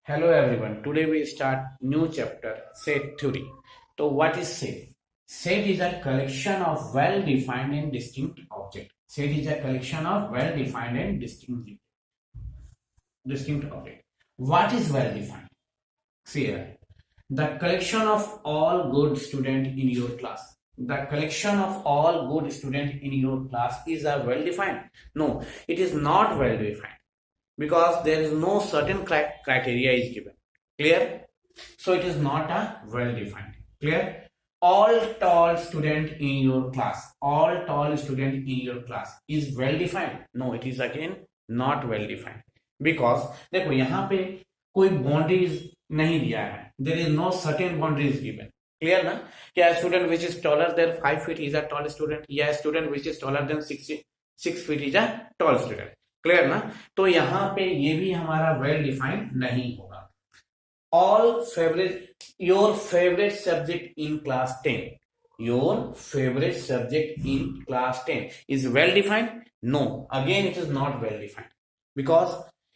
Hello everyone. Today we start new chapter, set theory. So what is set? Set is a collection of well-defined and distinct objects. Set is a collection of well-defined and distinct object. What is well-defined? See here, the collection of all good students in your class. The collection of all good students in your class is a well-defined. No, it is not well-defined because there is no certain criteria is given. Clear? So it is not a well defined. Clear? All tall student in your class, all tall student in your class is well defined. No, it is again not well defined because देखो यहाँ पे कोई boundaries नहीं दिया है. There is no certain boundaries given. Clear ना? क्या student which is taller than 5 feet is a tall student, या student which is taller than 6 feet is a tall student. Clear ना? तो यहाँ पे ये भी हमारा वेल डिफाइंड नहीं होगा. All favourite your favourite subject in class 10, your favourite subject in class 10 is well defined. No, again it is not well defined because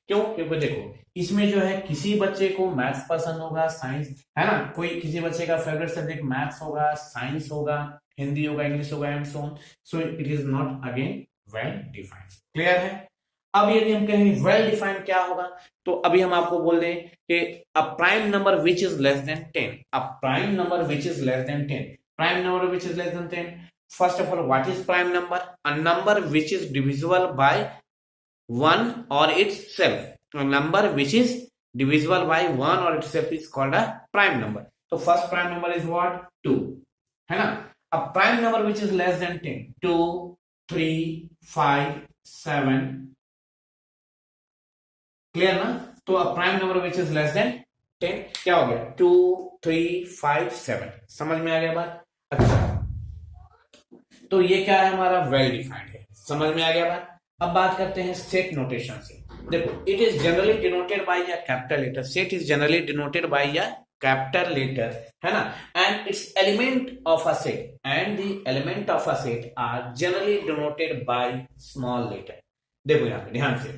क्यों? क्योंकि देखो इसमें जो है किसी बच्चे को मैथ्स पसंद होगा, साइंस है ना, कोई किसी बच्चे का फेवरेट सब्जेक्ट मैथ्स होगा, साइंस होगा, हिंदी होगा, इंग्लिश होगा and so on. So it is not again well defined. Clear है? अब यदि हम कहें वेल डिफाइंड क्या होगा, तो अभी हम आपको बोल दें कि a prime number which is less than 10, a prime number which is less than 10, prime number which is less than 10. First of all, what is prime number? A number which is divisible by 1 और itself. A number which is divisible by 1 or itself is called a prime number. So first prime number is what? 2, है ना. A prime number which is less than 10, 2, 3, 5, 7. Clear ना? तो a prime number which is less than 10 क्या हो गया? 2, 3, 5, 7. समझ में आ गया बात? अच्छा, तो ये क्या है हमारा? वेल डिफाइंड है. समझ में आ गया बात? अब बात करते हैं सेट नोटेशन से. देखो, it is generally denoted by a capital letter. Set is generally denoted by a capital letter, है ना. And it's element of a set and the element of a set are generally denoted by small letter. देखो यहाँ पे ध्यान से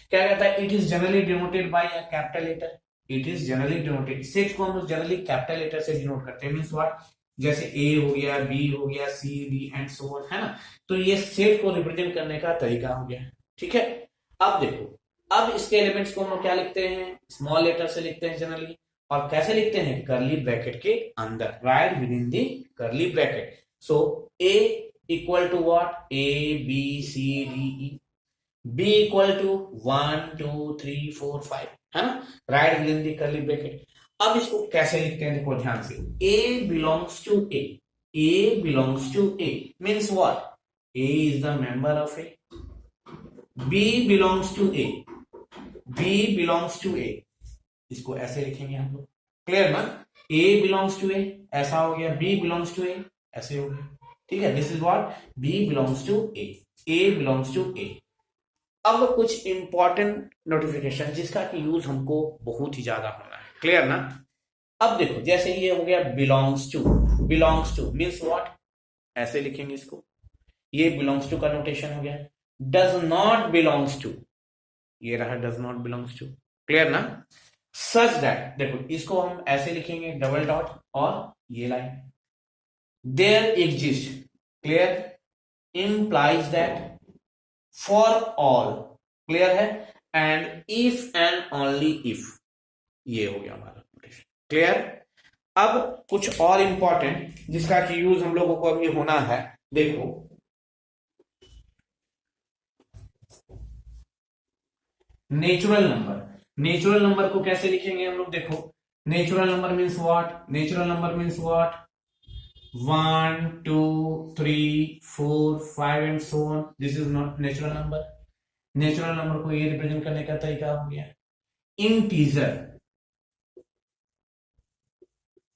क्या कहता है? It is generally denoted by a capital letter. It is generally denoted. Set को हम जनरली कैपिटल लेटर से डिनोट करते हैं. Means what? जैसे ए हो गया, बी हो गया, सी, डी एंड सो ऑन, है ना. तो ये सेट को रिप्रेजेंट करने का तरीका हो गया. ठीक है. अब देखो, अब इसके एलिमेंट्स को हम क्या लिखते हैं? स्मॉल लेटर से लिखते हैं जनरली. और कैसे लिखते हैं? करली ब्रैकेट के अंदर, right with in the curly bracket. So A equal to what? A B C D E. B equal to 1 2 3 4 5, है ना, right with in the curly bracket. अब इसको कैसे लिखते हैं? देखो ध्यान से. A belongs to A. A belongs to A means what? A is the member of A. B belongs to A. B belongs to A. इसको ऐसे लिखेंगे हम लोग. क्लियर ना? ए बिलोंग्स टू ए ऐसा हो गया, बी बिलोंग्स टू ए ऐसे हो गया. ठीक है. This is what? B belongs to A. A belongs to A. अब कुछ इंपॉर्टेंट नोटिफिकेशन जिसका कि यूज हमको बहुत ही ज्यादा होना है. क्लियर ना? अब देखो, जैसे ये हो गया belongs to. Belongs to means what? ऐसे लिखेंगे इसको. ये बिलोंग्स टू का नोटेशन हो गया. डज नॉट बिलोंग्स टू, ये रहा does not belongs to. Clear ना? सच दैट, देखो इसको हम ऐसे लिखेंगे, डबल डॉट और ये line. There exist, clear, implies that, for all, clear है, and if and only if. ये हो गया हमारा नोटेशन. क्लियर? अब कुछ और इंपॉर्टेंट जिसका कि यूज हम लोगों को अभी होना है. देखो, नेचुरल नंबर. नेचुरल नंबर को कैसे लिखेंगे हम लोग? देखो, natural number means what? Natural number means what? 1 2 3 4 5 and so on. This is not natural number. Natural number को ये रिप्रेजेंट करने का तरीका हो गया इंटीजर.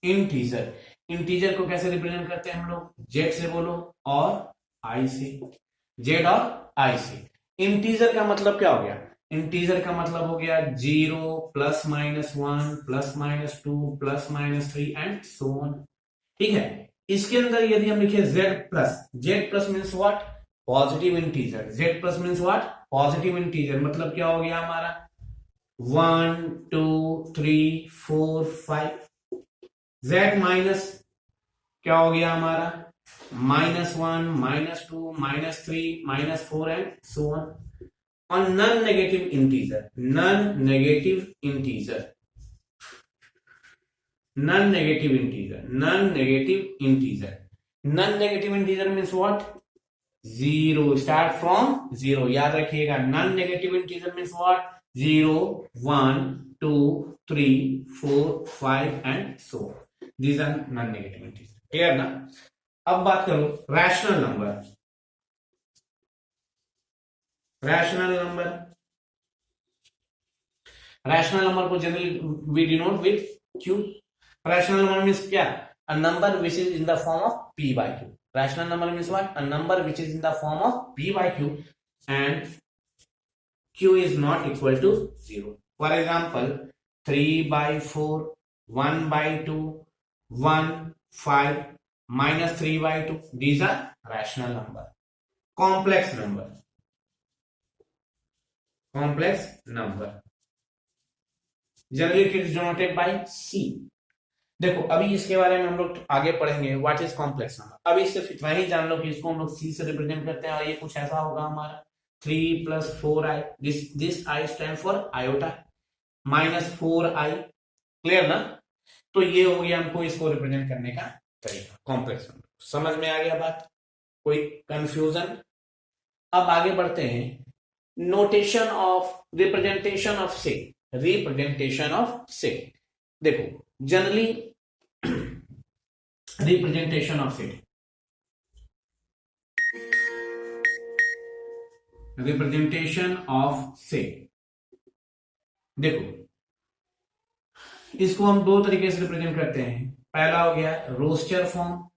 इंटीजर. इंटीजर को कैसे रिप्रेजेंट करते हैं हम लोग? जेड से बोलो और आई से. जेड और आई से. इंटीजर का मतलब क्या हो गया? इंटीजर का मतलब हो गया 0 plus minus 1 plus minus 2 plus minus 3 and so on. ठीक है. इसके अंदर यदि हम लिखे Z plus means what? Positive integer. Z plus means what? Positive integer. मतलब क्या हो गया हमारा? 1 2 3 4 5। z माइनस क्या हो गया हमारा, -1 -2 -3 -4 and so on. on non-negative integer, non-negative integer, non-negative integer, non-negative integer, non-negative integer means what? Zero. Start from zero. याद रखिएगा, non-negative integer means what? 0 1 2 3 4 5 and so on. These are non-negative integer. Clear ना? अब बात करो rational number. rational number, rational number को generally we denote with q. rational number means क्या? A number which is in the form of p by q. rational number means what? A number which is in the form of p by q and q is not equal to 0. For example, 3 by 4, 1 by 2, 1 5 minus 3 by 2. These are rational number. complex number, complex number generally it is denoted by C. देखो अभी इसके बारे में हम लोग आगे पढ़ेंगे what is complex number. अभी सिर्फ इतना ही जान लो कि इसको हम लोग सी से रिप्रेजेंट करते हैं और ये कुछ ऐसा होगा हमारा 3 + 4i, this i stand for iota, -4i। Clear ना? तो ये हो गया हमको इसको रिप्रेजेंट करने का तरीका, कॉम्प्लेक्स नंबर। समझ में आ गया बात? कोई कंफ्यूजन? अब आगे बढ़ते हैं, नोटेशन ऑफ रिप्रेजेंटेशन ऑफ से, रिप्रेजेंटेशन ऑफ से। देखो generally representation of set, representation of set, देखो इसको हम दो तरीके से रिप्रेजेंट करते हैं। पहला हो गया roster form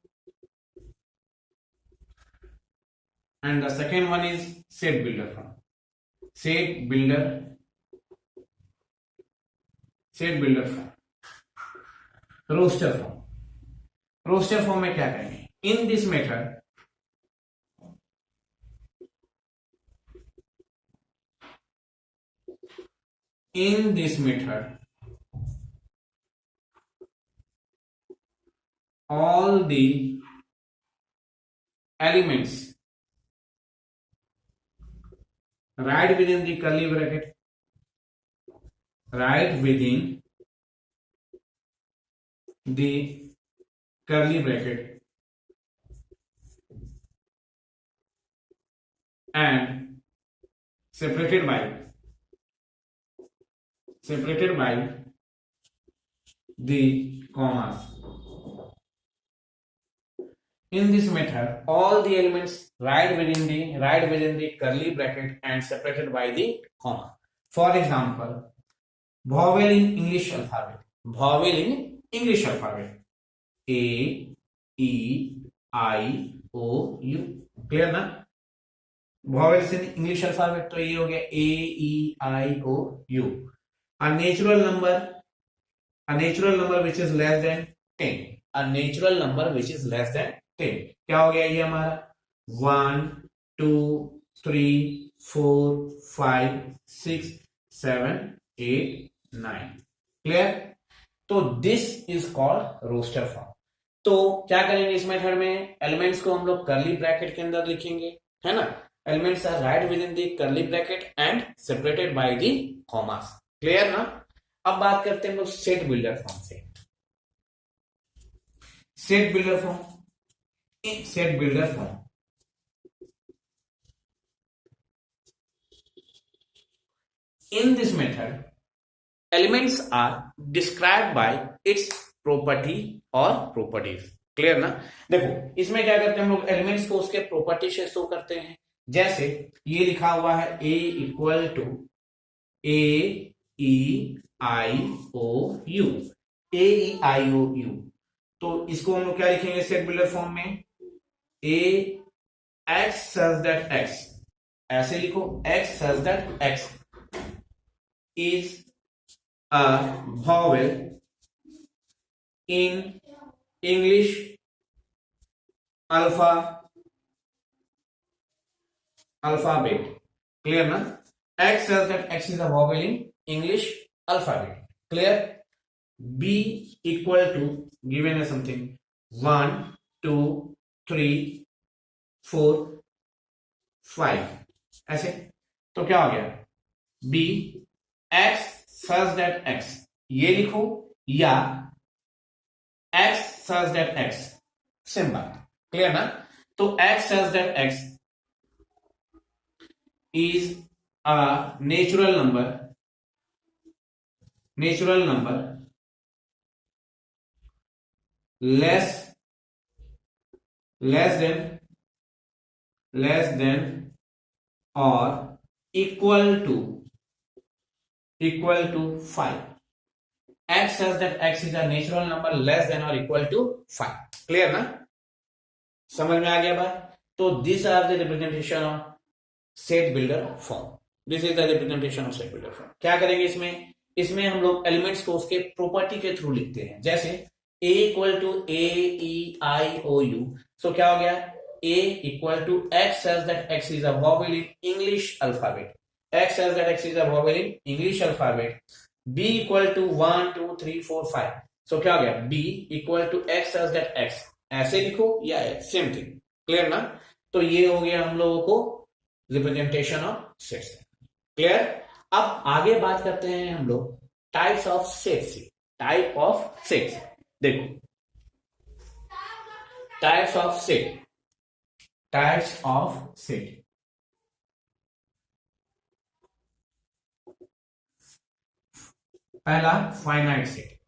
and the second one is set builder form. Set builder form, roster form. Roster form में क्या करेंगे? In this method all the elements right within the curly bracket, right within the curly bracket and separated by the commas. In this method, all the elements right within the curly bracket and separated by the comma. For example, vowel in English alphabet. Vowel in English alphabet. A, E, I, O, U. Clear ना? Vowels in English alphabet तो ये हो गया A, E, I, O, U. A natural number which is less than 10. A natural number which is less than 10 क्या हो गया ये हमारा? 1 2 3 4 5 6 7 8 9। क्लियर? तो this is called roster form. तो क्या करेंगे इस मेथड में? एलिमेंट्स को हम लोग कर्ली ब्रैकेट के अंदर लिखेंगे, है ना? Elements are write with in the curly bracket and separated by the commas. Clear ना? अब बात करते हैं हम लोग सेट बिल्डर फॉर्म से। Set builder form, set builder form, in this method elements are described by its property or properties। Clear ना? देखो इसमें क्या करते हैं हम लोग, एलिमेंट्स को उसके प्रॉपर्टी से शो करते हैं। जैसे ये लिखा हुआ है A equal to A E I O U, A E I O U। तो इसको हम लोग क्या लिखेंगे सेट बिल्डर फॉर्म में? A X such that X, ऐसे लिखो X such that X is a vowel in English alphabet। Clear ना? X says that X is a vowel in English alphabet. Clear? B equal to, given as something 1 2 3 4 5, ऐसे. तो क्या हो गया? B x such that x, ये लिखो, या x such that x, simple. Clear ना? तो x such that x is a natural number less than or equal to 5. X says that x is a natural number less than or equal to 5. Clear ना? समझ में आ गया बात? तो this are the representation of set builder form. This is the representation of set builder form. क्या करेंगे इसमें हम लोग एलिमेंट्स को उसके प्रॉपर्टी के थ्रू लिखते हैं. जैसे a equal to a e i o u. So क्या हो गया? a equal to x says that x is a vowel in English alphabet. x says that x is a vowel in English alphabet. b equal to 1 2 3 4 5. So क्या हो गया? b equal to x says that x, ऐसे लिखो या same thing. Clear ना? तो ये हो गया हम लोगों को रिप्रेजेंटेशन ऑफ सेट्स. क्लियर? अब आगे बात करते हैं हम लोग types of sets. Type of sets देखो. Types of set. पहला finite set.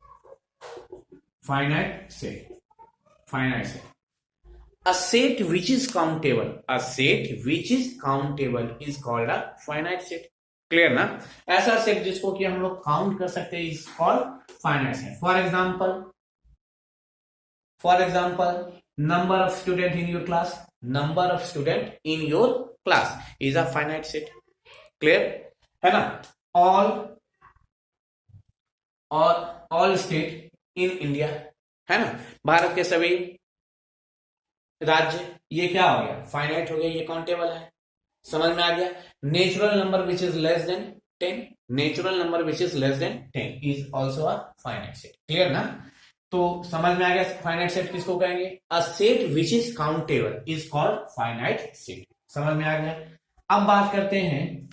A set which is countable is called a finite set. Clear ना? ऐसा सेट जिसको कि हम लोग काउंट कर सकते हैं is called finite set. For example number of student in your class is a finite set. Clear है ना? all state in India, है ना? भारत के सभी राज्य, ये क्या हो गया? फाइनाइट हो गया, ये काउंटेबल है. समझ में आ गया? Natural number which is less than 10 is also a finite set. Clear ना? तो समझ में आ गया फाइनाइट सेट किसको कहेंगे? A set which is countable is called finite set. समझ में आ गया? अब बात करते हैं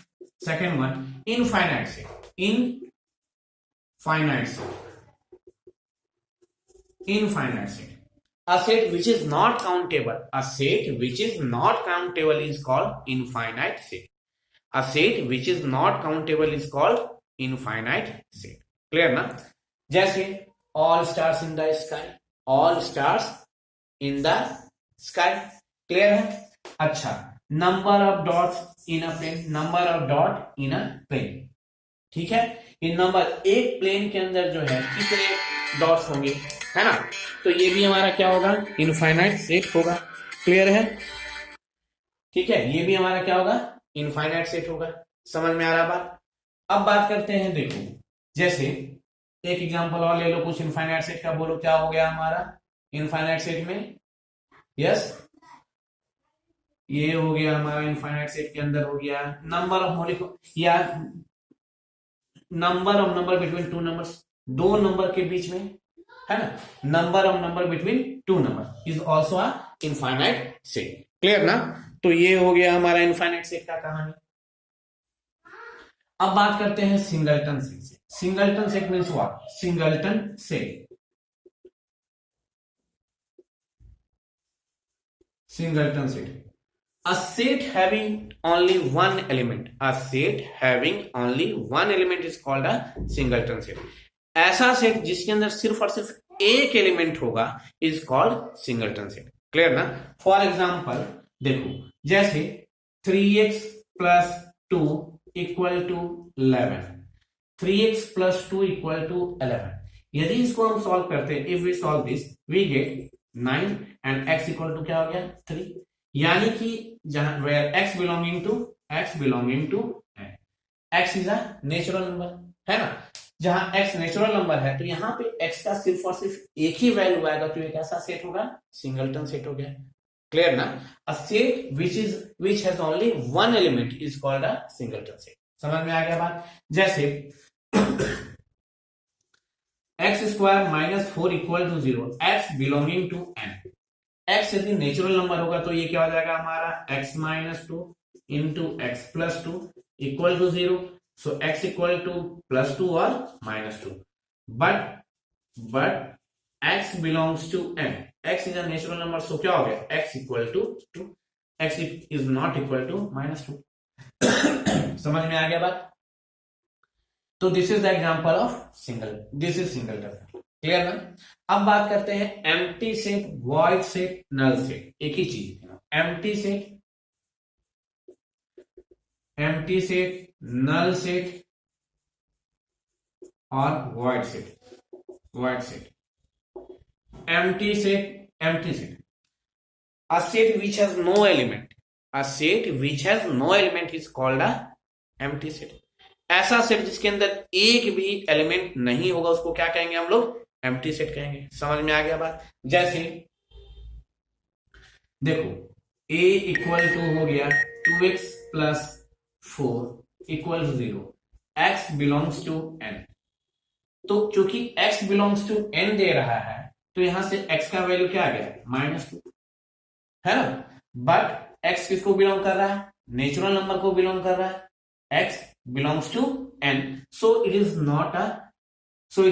second one, infinite set. Infinite set. A set which is not countable is called infinite set. A set which is not countable is called infinite set. Clear ना? जैसे all stars in the sky. Clear है? अच्छा, number of dots in a plane. ठीक है? ये number एक plane के अंदर जो है कितने डॉट्स होंगे, है ना? तो ये भी हमारा क्या होगा? इनफाइनाइट सेट होगा. क्लियर है? ठीक है, ये भी हमारा क्या होगा? इनफाइनाइट सेट होगा. समझ में आ रहा बात? अब बात करते हैं, देखो जैसे एक एग्जांपल और ले लो कुछ इनफाइनाइट सेट का. बोलो क्या हो गया हमारा इनफाइनाइट सेट में? यस, ये हो गया हमारा इनफाइनाइट सेट के अंदर हो गया नंबर ऑफ मॉलिक्यूल या number of number between two numbers, दो नंबर के बीच में, है ना? Number of number between two number is also a infinite set. Clear ना? तो ये हो गया हमारा इनफाइनाइट सेट का कहानी. अब बात करते हैं singleton set. Singleton set means what? Singleton set. A set having only one element is called a singleton set. ऐसा सेट जिसके अंदर सिर्फ और सिर्फ एक एलिमेंट होगा is called singleton set. Clear ना? फॉर एग्जांपल देखो, जैसे 3x plus 2 equal to 11. 3x plus 2 equal to 11. यदि इसको हम सॉल्व करते हैं, if we solve this we get 9 and x equal to क्या हो गया? 3. यानी कि जहां where x belonging to x is a natural number, है ना? जहां x नेचुरल नंबर है तो यहां पे x का सिर्फ और सिर्फ एक ही वैल्यू आएगा, तो एक ऐसा सेट होगा, सिंगलटन सेट हो गया. क्लियर ना? A set which has only one element is called a singleton set. समझ में आ गया बात? जैसे x square minus 4 equal to 0, x belonging to N. X यदि नेचुरल नंबर होगा तो ये क्या हो जाएगा हमारा x minus two into x plus two equal to 0। So x equal to plus two और minus two. But x belongs to n, x is a natural number, so क्या हो गया x equal to 2, x is not equal to minus 2। समझ में आ गया बात? तो this is the example of single, this is single term. Clear ना? अब बात करते हैं empty set, void set, null set. एक ही चीज है, एम्प्टी सेट, नल सेट और void set. Empty set, a set which has no element, is called a empty set। ऐसा सेट जिसके अंदर एक भी एलिमेंट नहीं होगा उसको क्या कहेंगे हम लोग? empty set कहेंगे। समझ में आ गया बात? जैसे देखो a इक्वल टू हो गया 2x plus 4 equal to 0, x belongs to n। तो क्योंकि x बिलोंग्स टू n दे रहा है तो यहां से x का वैल्यू क्या आ गया? -2, है ना? बट x किसको बिलोंग कर रहा है? नेचुरल नंबर को बिलोंग कर रहा है। x belongs to n, so it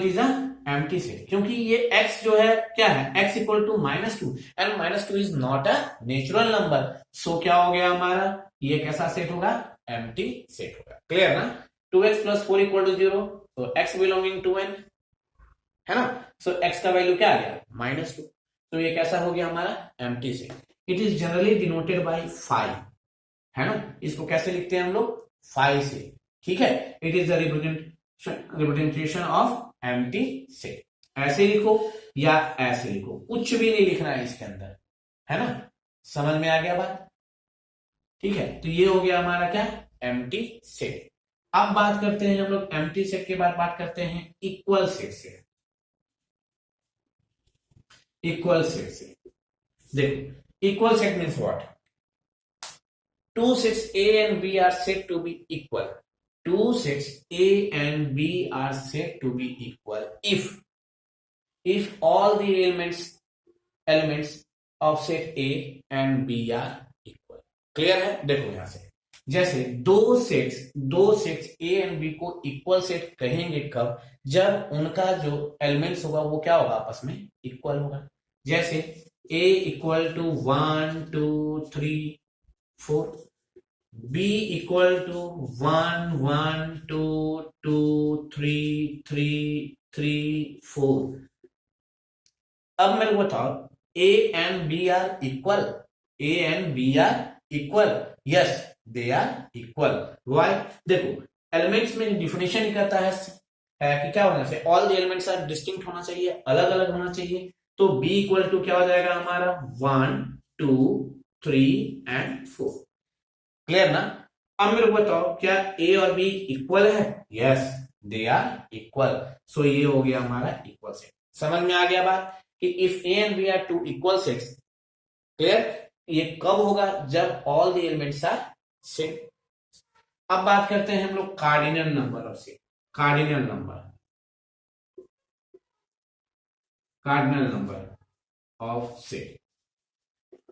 is a empty set. क्योंकि ये x जो है क्या है? x equal to -2 and -2 is not a natural number, so क्या हो गया हमारा? ये कैसा सेट होगा? एम्प्टी सेट होगा। क्लियर ना? 2x प्लस 4 इक्वल टू 0, तो x बिलोंगिंग टू n, है ना? सो x का वैल्यू क्या आ गया? -2, तो ये कैसा हो गया हमारा? Empty set. It is generally denoted bye 5, है ना? इसको कैसे लिखते हैं हम लोग? 5 से। ठीक है, it is the representation of empty set. ऐसे लिखो या ऐसे लिखो, कुछ भी नहीं लिखना है इसके अंदर, है ना? समझ में आ गया बात? ठीक है, तो ये हो गया हमारा क्या? Empty set. अब बात करते हैं हम लोग एम्प्टी सेट के बाद बात करते हैं इक्वल सेट से। इक्वल सेट से देखो, equal set means what? Two sets A and B are said to be equal. Two sets A and B are said to be equal if all the elements of set A and B are equal। Clear है? देखो यहां से, जैसे दो sets A and B को equal set कहेंगे कब? जब उनका जो एलिमेंट्स होगा वो क्या होगा? आपस में इक्वल होगा। जैसे A equal to 1 2 3 4, B equal to 1 1 2 2 3 3 3 4। अब मेरे को बताओ, A and B are equal? A and B are equal? Yes, they are equal। Why? देखो, एलिमेंट्स में डिफिनेशन ही कहता है कि क्या होना चाहिए? All the elements are distinct होना चाहिए, अलग अलग होना चाहिए। तो B इक्वल टू क्या हो जाएगा हमारा? 1 2 3 एंड 4। क्लियर ना? अब मेरे को बताओ, क्या A और B इक्वल है? Yes, they are equal. So ये हो गया हमारा इक्वल सेट। समझ में आ गया बात कि if A and B are two equal sets. Clear? ये कब होगा? जब all the elements are same. अब बात करते हैं हम लोग cardinal number of set. Cardinal number of set.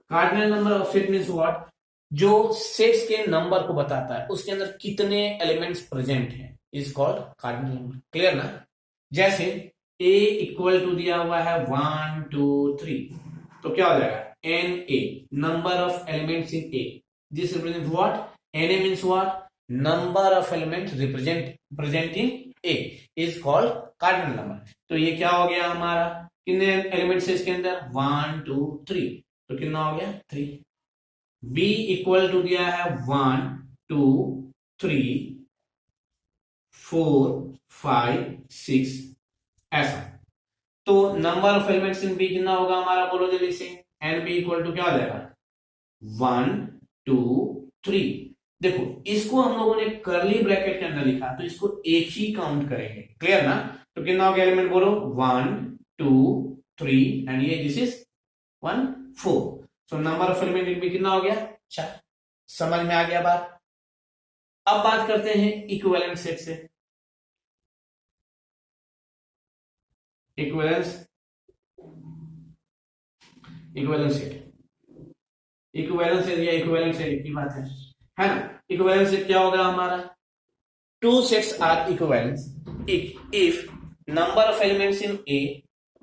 Cardinal number of set means what? जो सेट्स के नंबर को बताता है, उसके अंदर कितने एलिमेंट्स प्रेजेंट हैं, is called cardinal number. Clear ना? जैसे A इक्वल टू दिया हुआ है 1 2 3, तो क्या हो जाएगा? NA, number of elements in A। This represent what? NA means what? Number of elements present in A is called cardinal number. तो ये क्या हो गया हमारा? कितने एलिमेंट्स है इसके अंदर? 1 2 3, तो कितना हो गया? 3। B इक्वल टू दिया है 1 2 3 4 5 6, ऐसा। तो number of elements in B कितना होगा हमारा? बोलो जल्दी से। एंड B इक्वल टू क्या हो जाएगा? 1 2 3। देखो, इसको हम लोगों ने कर्ली ब्रैकेट के अंदर लिखा, तो इसको एक ही काउंट करेंगे। क्लियर ना? तो कितना हो गया एलिमेंट? बोलो 1 2 3 एंड ये this is 1 4। So number of element in B कितना हो गया? 4। समझ में आ गया बात? अब बात करते हैं इक्विवेलेंट सेट से। इक्विवेलेंस सेट, इक्विवेलेंस सेट या इक्विवेलेंट सेट की बात है ना। इक्विवेलेंट सेट क्या होगा हमारा, two sets are equivalent if number of elements in A,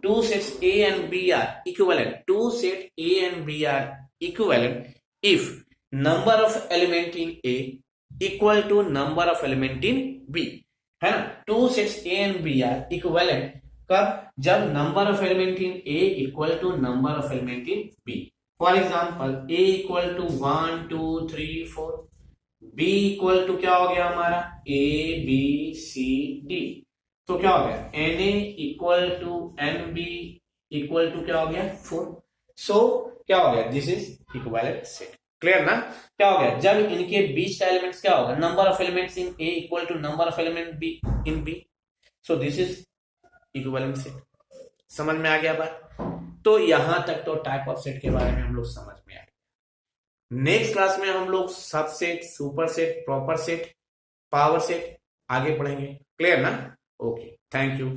two sets A and B are equivalent, two set A and B are equivalent if number of element in A equal to number of element in B, है ना। two sets A and B are equivalent कब, जब number of element in A equal to number of element in B. For example, A equal to 1 2 3 4, B equal to क्या हो गया हमारा, ए B C D, तो क्या हो गया N A equal to N B equal to क्या हो गया 4. सो क्या हो गया, this is equivalent set. Clear ना। क्या हो गया, जब इनके बीच का एलिमेंट्स क्या होगा, number of elements in A equal to number of element B in B, so this is equivalent set. समझ में आ गया बात। तो यहां तक तो टाइप ऑफ सेट के बारे में हम लोग समझ में आए। नेक्स्ट क्लास में हम लोग subset, super set, proper set, power set आगे पढ़ेंगे। क्लियर ना। Okay, thank you.